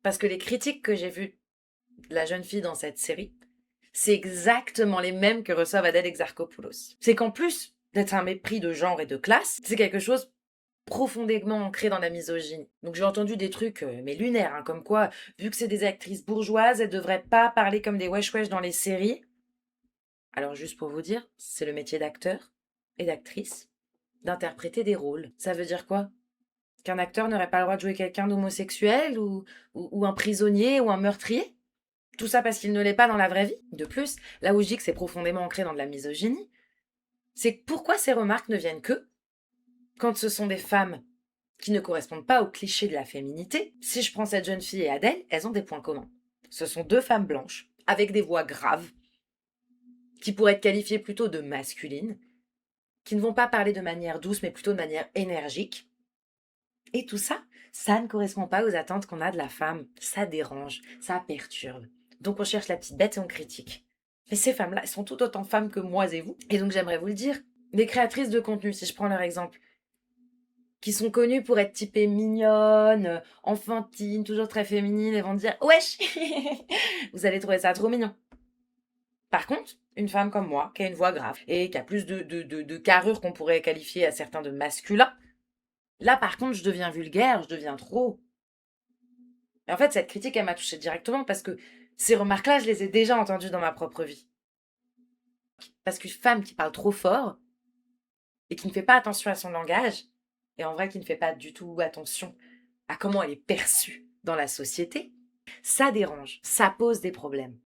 Parce que les critiques que j'ai vues de la jeune fille dans cette série, c'est exactement les mêmes que reçoivent Adèle Exarchopoulos. C'est qu'en plus d'être un mépris de genre et de classe, c'est quelque chose profondément ancré dans la misogynie. Donc j'ai entendu des trucs, mais lunaires, hein, comme quoi, vu que c'est des actrices bourgeoises, elles devraient pas parler comme des wesh-wesh dans les séries. Alors juste pour vous dire, c'est le métier d'acteur et d'actrice d'interpréter des rôles. Ça veut dire quoi? Qu'un acteur n'aurait pas le droit de jouer quelqu'un d'homosexuel ou un prisonnier ou un meurtrier? Tout ça parce qu'il ne l'est pas dans la vraie vie. De plus, là où je dis que c'est profondément ancré dans de la misogynie, c'est pourquoi ces remarques ne viennent que quand ce sont des femmes qui ne correspondent pas au cliché de la féminité. Si je prends cette jeune fille et Adèle, elles ont des points communs. Ce sont deux femmes blanches, avec des voix graves, qui pourraient être qualifiées plutôt de masculines, qui ne vont pas parler de manière douce, mais plutôt de manière énergique. Et tout ça, ça ne correspond pas aux attentes qu'on a de la femme. Ça dérange, ça perturbe. Donc on cherche la petite bête et on critique. Mais ces femmes-là, elles sont tout autant femmes que moi et vous. Et donc j'aimerais vous le dire, les créatrices de contenu, si je prends leur exemple, qui sont connues pour être typées mignonnes, enfantines, toujours très féminines, et vont dire wesh, vous allez trouver ça trop mignon. Par contre, une femme comme moi, qui a une voix grave et qui a plus de carrure qu'on pourrait qualifier à certains de masculin, là par contre, je deviens vulgaire, je deviens trop. Et en fait, cette critique, elle m'a touchée directement parce que ces remarques-là, je les ai déjà entendues dans ma propre vie. Parce qu'une femme qui parle trop fort et qui ne fait pas attention à son langage, et en vrai qui ne fait pas du tout attention à comment elle est perçue dans la société, ça dérange, ça pose des problèmes.